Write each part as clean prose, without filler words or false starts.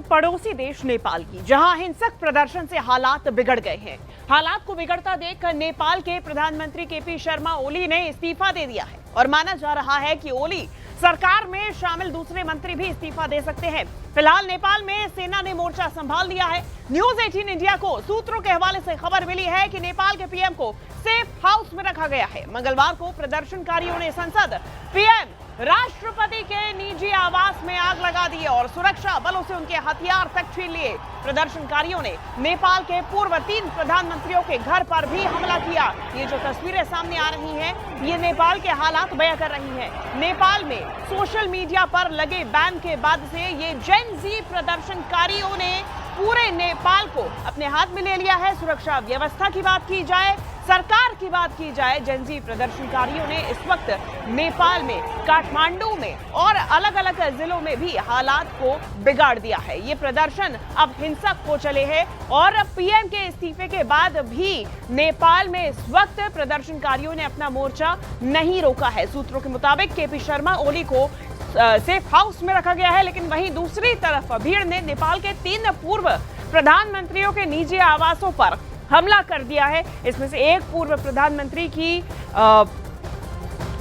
पड़ोसी देश नेपाल की, जहां हिंसक प्रदर्शन से हालात बिगड़ गए हैं। हालात को बिगड़ता देखकर नेपाल के प्रधानमंत्री केपी शर्मा ओली ने इस्तीफा दे दिया है और माना जा रहा है कि ओली सरकार में शामिल दूसरे मंत्री भी इस्तीफा दे सकते हैं। फिलहाल नेपाल में सेना ने मोर्चा संभाल लिया है। न्यूज 18 इंडिया को सूत्रों के हवाले से खबर मिली है कि नेपाल के पीएम को सेफ हाउस में रखा गया है। मंगलवार को प्रदर्शनकारियों ने संसद, पीएम, राष्ट्रपति के निजी आवास में आग लगा दी और सुरक्षा बलों से उनके हथियार तक छीन लिए। प्रदर्शनकारियों ने नेपाल के पूर्व 3 प्रधानमंत्रियों के घर पर भी हमला किया। ये जो तस्वीरें सामने आ रही हैं, ये नेपाल के हालात बयां कर रही हैं। नेपाल में सोशल मीडिया पर लगे बैन के बाद से ये जेन ज़ी प्रदर्शनकारियों ने पूरे नेपाल को अपने हाथ में ले लिया है। सुरक्षा व्यवस्था की बात की जाए, सरकार की बात की जाए, जेन ज़ी प्रदर्शनकारियों ने इस वक्त नेपाल में, काठमांडू में और अलग अलग जिलों में भी हालात को बिगाड़ दिया है। ये प्रदर्शन अब हिंसक हो चले हैं और पीएम के इस्तीफे के बाद भी नेपाल में इस वक्त प्रदर्शनकारियों ने अपना मोर्चा नहीं रोका है। सूत्रों के मुताबिक केपी शर्मा ओली को सेफ हाउस में रखा गया है, लेकिन वहीं दूसरी तरफ भीड़ ने नेपाल के 3 पूर्व प्रधानमंत्रियों के निजी आवासों पर हमला कर दिया है। इसमें से एक पूर्व प्रधानमंत्री की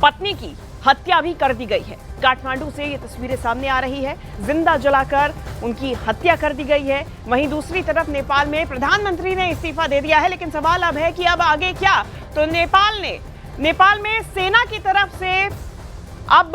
पत्नी की हत्या भी कर दी गई है। काठमांडू से ये तस्वीरें सामने आ रही है, जिंदा जलाकर उनकी हत्या कर दी गई है। वहीं दूसरी तरफ नेपाल में प्रधानमंत्री ने इस्तीफा दे दिया है, लेकिन सवाल अब है कि अब आगे क्या। तो नेपाल में सेना की तरफ से अब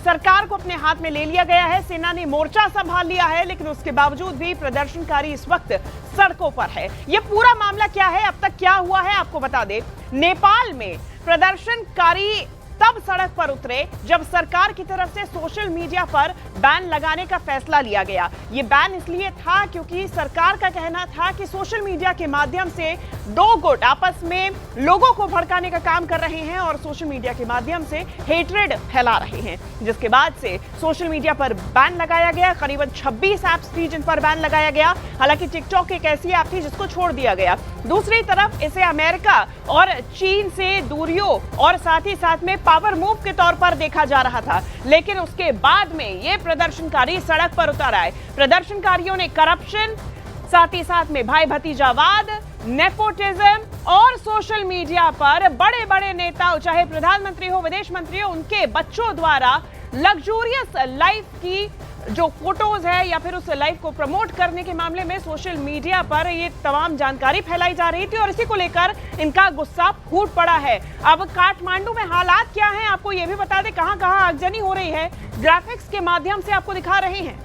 सरकार को अपने हाथ में ले लिया गया है। सेना ने मोर्चा संभाल लिया है, लेकिन उसके बावजूद भी प्रदर्शनकारी इस वक्त सड़कों पर है। यह पूरा मामला क्या है, अब तक क्या हुआ है, आपको बता दें। नेपाल में प्रदर्शनकारी तब सड़क पर उतरे जब सरकार की तरफ से सोशल मीडिया पर बैन लगाने का फैसला लिया गया। ये बैन इसलिए था क्योंकि सरकार का कहना था कि सोशल मीडिया के माध्यम से 2 गुट आपस में लोगों को भड़काने का काम कर रहे हैं और सोशल मीडिया के माध्यम से हेट्रेड फैला रहे हैं, जिसके बाद से सोशल मीडिया पर बैन लगाया गया। करीबन 26 ऐप्स थी जिन पर बैन लगाया गया। हालांकि टिकटॉक एक ऐसी ऐप थी जिसको छोड़ दिया गया। दूसरी तरफ इसे अमेरिका और चीन से दूरियों और साथ ही साथ में पावर मूव के तौर पर देखा जा रहा था, लेकिन उसके बाद में ये प्रदर्शनकारी सड़क पर उतर आए। प्रदर्शनकारियों ने करप्शन, साथ ही साथ में भाई भतीजावाद, नेपोटिज्म और सोशल मीडिया पर बड़े बड़े नेता, चाहे प्रधानमंत्री हो, विदेश मंत्री हो, उनके बच्चों द्वारा लग्जूरियस लाइफ की जो फोटोज है या फिर उस लाइफ को प्रमोट करने के मामले में सोशल मीडिया पर ये तमाम जानकारी फैलाई जा रही थी और इसी को लेकर इनका गुस्सा फूट पड़ा है। अब काठमांडू में हालात क्या हैं, आपको ये भी बता दें कहां कहां आगजनी हो रही है। ग्राफिक्स के माध्यम से आपको दिखा रहे हैं।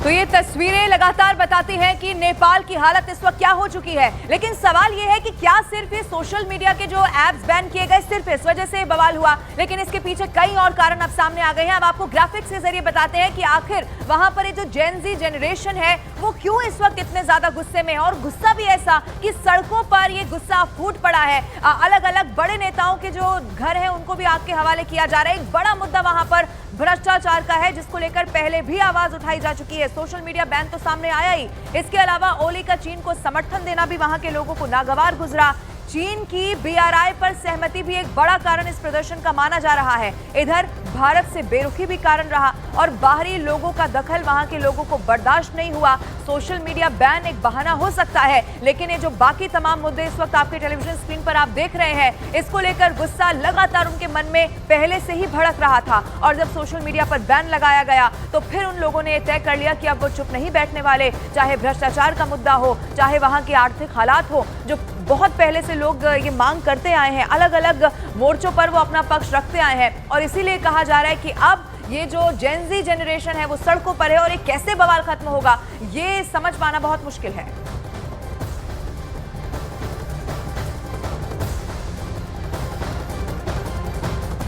तो ये तस्वीरें लगातार बताती हैं कि नेपाल की हालत इस वक्त क्या हो चुकी है। लेकिन सवाल ये है कि क्या सिर्फ ये सोशल मीडिया के जो एप्स बैन किए गए सिर्फ इस वजह से बवाल हुआ, लेकिन इसके पीछे कई और कारण अब सामने आ गए हैं। अब आपको ग्राफिक्स के जरिए बताते हैं कि आखिर वहां पर ये जो जेन ज़ी जनरेशन है वो क्यों इस वक्त इतने ज्यादा गुस्से में है, और गुस्सा भी ऐसा कि सड़कों पर ये गुस्सा फूट पड़ा है। अलग अलग बड़े नेताओं के जो घर है उनको भी आग के हवाले किया जा रहा है। एक बड़ा मुद्दा वहां पर भ्रष्टाचार का है, जिसको लेकर पहले भी आवाज उठाई जा चुकी है। सोशल मीडिया बैन तो सामने आया ही, इसके अलावा ओली का चीन को समर्थन देना भी वहां के लोगों को नागवार गुजरा। चीन की बीआरआई पर सहमति भी एक बड़ा कारण इस प्रदर्शन का माना जा रहा है। इधर भारत से बेरुखी भी कारण रहा और बाहरी लोगों का दखल वहां के लोगों को बर्दाश्त नहीं हुआ। सोशल मीडिया बैन एक बहाना हो सकता है, लेकिन ये जो बाकी तमाम मुद्दे इस वक्त आपके टेलीविजन स्क्रीन पर आप देख रहे हैं, इसको लेकर गुस्सा लगातार उनके मन में पहले से ही भड़क रहा था। और जब सोशल मीडिया पर बैन लगाया गया तो फिर उन लोगों ने तय कर लिया कि अब वो चुप नहीं बैठने वाले, चाहे भ्रष्टाचार का मुद्दा हो, चाहे वहां के आर्थिक हालात हो, जो बहुत पहले से लोग ये मांग करते आए हैं। अलग अलग मोर्चों पर वो अपना पक्ष रखते आए हैं और इसीलिए कहा जा रहा है कि अब ये जो जेन ज़ी जनरेशन है वो सड़कों पर है और ये कैसे बवाल खत्म होगा ये समझ पाना बहुत मुश्किल है।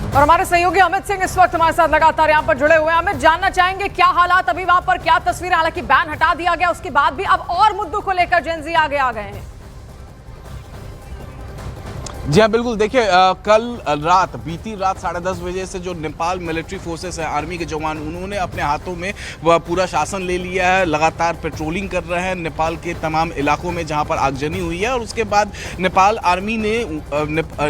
और हमारे सहयोगी अमित सिंह इस वक्त हमारे साथ लगातार यहां पर जुड़े हुए हैं। अमित, जानना चाहेंगे क्या हालात अभी वहां पर, क्या तस्वीरें, हालांकि बैन हटा दिया गया उसके बाद भी अब और मुद्दों को लेकर जेन ज़ी आगे आ गए हैं। जी हाँ बिल्कुल, देखिए कल रात बीती रात 10:30 बजे से जो नेपाल मिलिट्री फोर्सेस है, आर्मी के जवान, उन्होंने अपने हाथों में वह पूरा शासन ले लिया है। लगातार पेट्रोलिंग कर रहे हैं नेपाल के तमाम इलाकों में जहां पर आगजनी हुई है। और उसके बाद नेपाल आर्मी ने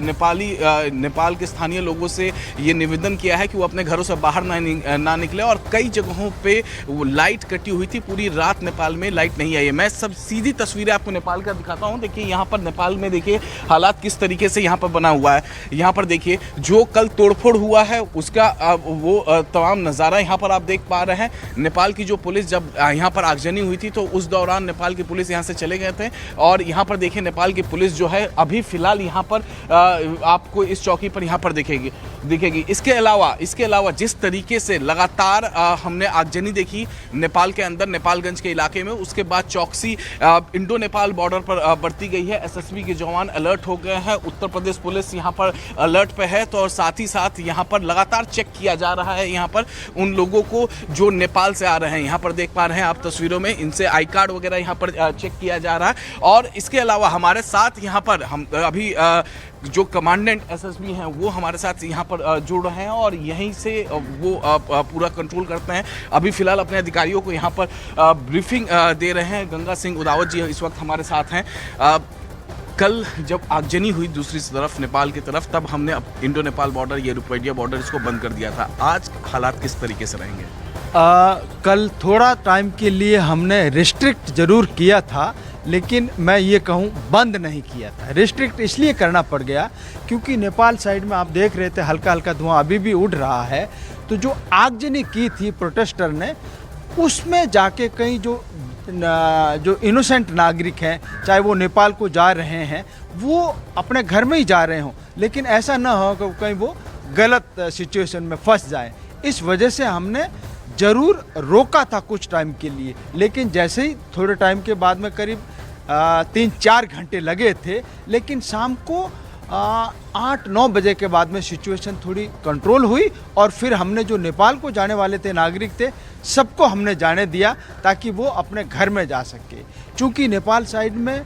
नेपाल के स्थानीय लोगों से ये निवेदन किया है कि वो अपने घरों से बाहर ना निकले। और कई जगहों पे वो लाइट कटी हुई थी, पूरी रात नेपाल में लाइट नहीं आई है। मैं सब सीधी तस्वीरें आपको नेपाल का दिखाता हूँ। देखिए यहाँ पर नेपाल में देखिए हालात किस तरीके से यहाँ पर बना हुआ है। यहाँ पर देखिए जो कल तोड़फोड़ हुआ है उसका वो तमाम नज़ारा यहाँ पर आप देख पा रहे हैं। नेपाल की जो पुलिस जब यहाँ पर आगजनी हुई थी तो उस दौरान नेपाल की पुलिस यहाँ से चले गए थे। और यहाँ पर देखिए नेपाल की पुलिस जो है अभी फिलहाल यहाँ पर आपको इस चौकी पर यहाँ पर दिखेगी। इसके अलावा जिस तरीके से लगातार हमने आगजनी देखी नेपाल के अंदर, नेपालगंज के इलाके में, उसके बाद चौकसी इंडो नेपाल बॉर्डर पर बरती गई है। एसएसबी के जवान अलर्ट हो गए हैं। उत्तर प्रदेश पुलिस यहाँ पर अलर्ट पे है। तो और साथ ही साथ यहाँ पर लगातार चेक किया जा रहा है यहाँ पर उन लोगों को जो नेपाल से आ रहे हैं। यहाँ पर देख पा रहे हैं आप तस्वीरों में, इनसे आई कार्ड वगैरह यहाँ पर चेक किया जा रहा है। और इसके अलावा हमारे साथ यहाँ पर हम अभी जो कमांडेंट एसएसबी हैं वो हमारे साथ यहाँ पर जुड़ रहे हैं और यहीं से वो पूरा कंट्रोल करते हैं। अभी फिलहाल अपने अधिकारियों को यहाँ पर ब्रीफिंग दे रहे हैं। गंगा सिंह उदावत जी इस वक्त हमारे साथ हैं। कल जब आगजनी हुई दूसरी तरफ नेपाल की तरफ, तब हमने इंडो नेपाल बॉर्डर, ये रुपैया बॉर्डर, इसको बंद कर दिया था। आज हालात किस तरीके से रहेंगे? कल थोड़ा टाइम के लिए हमने रिस्ट्रिक्ट जरूर किया था, लेकिन मैं ये कहूँ बंद नहीं किया था। रिस्ट्रिक्ट इसलिए करना पड़ गया क्योंकि नेपाल साइड में आप देख रहे थे हल्का हल्का धुआं अभी भी उड़ रहा है। तो जो आगजनी की थी प्रोटेस्टर ने, उसमें जाके कई जो इनोसेंट नागरिक हैं, चाहे वो नेपाल को जा रहे हैं, वो अपने घर में ही जा रहे हों, लेकिन ऐसा ना हो कि कहीं वो गलत सिचुएशन में फंस जाए। इस वजह से हमने ज़रूर रोका था कुछ टाइम के लिए, लेकिन जैसे ही थोड़े टाइम के बाद में करीब 3-4 घंटे लगे थे, लेकिन शाम को 8-9 बजे के बाद में सिचुएशन थोड़ी कंट्रोल हुई। और फिर हमने जो नेपाल को जाने वाले थे, नागरिक थे, सबको हमने जाने दिया ताकि वो अपने घर में जा सके। चूँकि नेपाल साइड में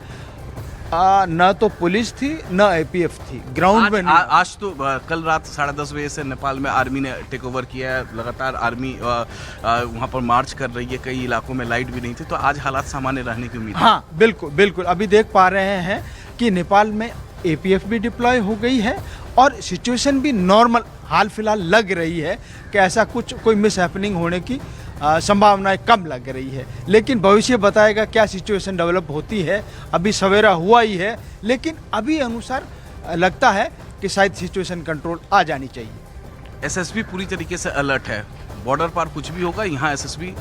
न तो पुलिस थी न एपीएफ थी, ग्राउंड में नहीं। आज तो कल रात 10:30 बजे से नेपाल में आर्मी ने टेक ओवर किया है। लगातार आर्मी वहाँ पर मार्च कर रही है। कई इलाकों में लाइट भी नहीं थी, तो आज हालात सामान्य रहने की उम्मीद है। हाँ बिल्कुल, अभी देख पा रहे हैं कि नेपाल में एपीएफ भी डिप्लॉय हो गई है और सिचुएशन भी नॉर्मल हाल फिलहाल लग रही है कि ऐसा कोई मिस हैपनिंग होने की संभावनाएं कम लग रही है। लेकिन भविष्य बताएगा क्या सिचुएशन डेवलप होती है। अभी सवेरा हुआ ही है, लेकिन अभी अनुसार लगता है कि शायद सिचुएशन कंट्रोल आ जानी चाहिए। एसएसबी पूरी तरीके से अलर्ट है। बॉर्डर पर कुछ भी होगा, यहाँ एसएसबी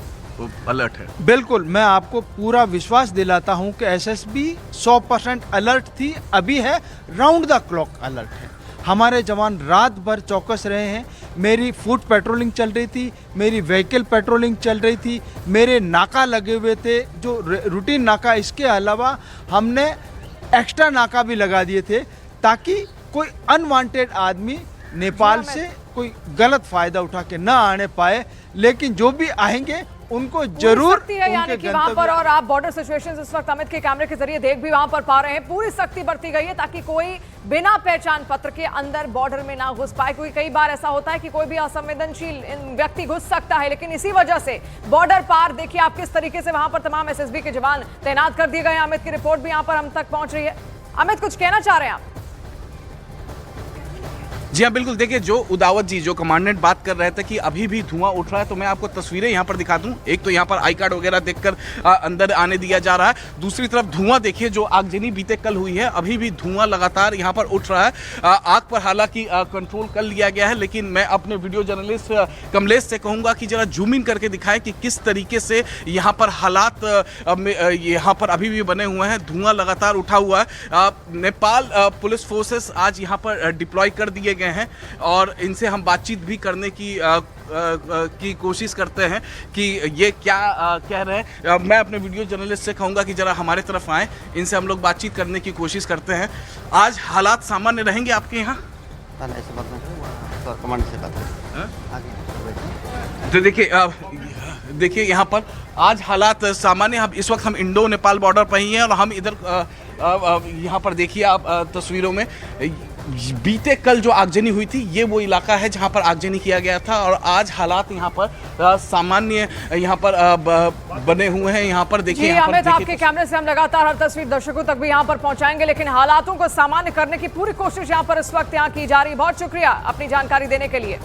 अलर्ट है। बिल्कुल, मैं आपको पूरा विश्वास दिलाता हूं कि एसएसबी 100% अलर्ट थी, अभी है, राउंड द क्लॉक अलर्ट है। हमारे जवान रात भर चौकस रहे हैं। मेरी फुट पेट्रोलिंग चल रही थी, मेरी व्हीकल पेट्रोलिंग चल रही थी, मेरे नाका लगे हुए थे जो रूटीन नाका। इसके अलावा हमने एक्स्ट्रा नाका भी लगा दिए थे ताकि कोई अनवांटेड आदमी नेपाल से कोई गलत फायदा उठा के ना आने पाए। लेकिन जो भी आएंगे उनको जरूर सख्ती है यानी कि वहां पर, और आप बॉर्डर सिचुएशंस इस वक्त अमित के कैमरे के जरिए देख भी वहां पर पा रहे हैं, पूरी सख्ती बरती गई है ताकि कोई बिना पहचान पत्र के अंदर बॉर्डर में ना घुस पाए। क्योंकि कई बार ऐसा होता है कि कोई भी असंवेदनशील व्यक्ति घुस सकता है, लेकिन इसी वजह से बॉर्डर पार देखिए आप किस तरीके से वहां पर तमाम एसएसबी के जवान तैनात कर दिए गए हैं। अमित की रिपोर्ट भी यहां पर हम तक पहुंच रही है। अमित, कुछ कहना चाह रहे हैं आप? जी हाँ बिल्कुल, देखिए जो उदावत जी, जो कमांडेंट बात कर रहे थे कि अभी भी धुआं उठ रहा है, तो मैं आपको तस्वीरें यहाँ पर दिखा दूं। एक तो यहाँ पर आई कार्ड वगैरह देखकर अंदर आने दिया जा रहा है। दूसरी तरफ धुआं देखिए, जो आगजनी बीते कल हुई है, अभी भी धुआं लगातार यहाँ पर उठ रहा है। आग पर हालांकि कंट्रोल कर लिया गया है, लेकिन मैं अपने वीडियो जर्नलिस्ट कमलेश से कहूँगा कि जरा जूम इन करके दिखाएं कि किस तरीके से यहाँ पर हालात यहाँ पर अभी भी बने हुए हैं। धुआं लगातार उठा हुआ है। नेपाल पुलिस फोर्सेस आज यहाँ पर डिप्लॉय कर दिए गए हैं और इनसे हम बातचीत भी करने की कोशिश करते हैं कि ये क्या कह रहे हैं। मैं अपने वीडियो जर्नलिस्ट से कहूँगा कि ज़रा हमारे तरफ आएँ, इनसे हम लोग बातचीत करने की कोशिश करते हैं। आज हालात सामान्य रहेंगे आपके यहाँ? तो देखिए यहाँ पर आज हालात सामान्य। इस वक्त हम इंडो नेपाल बॉर्डर पर ही हैं और हम इधर यहाँ पर देखिए आप तस्वीरों में बीते कल जो आगजनी हुई थी ये वो इलाका है जहाँ पर आगजनी किया गया था और आज हालात यहाँ पर सामान्य यहाँ पर बने हुए हैं। यहाँ पर देखिए अमित, आपके कैमरे से हम लगातार हर तस्वीर दर्शकों तक भी यहाँ पर पहुंचाएंगे, लेकिन हालातों को सामान्य करने की पूरी कोशिश यहाँ पर इस वक्त यहाँ की जा रही है। बहुत शुक्रिया अपनी जानकारी देने के लिए।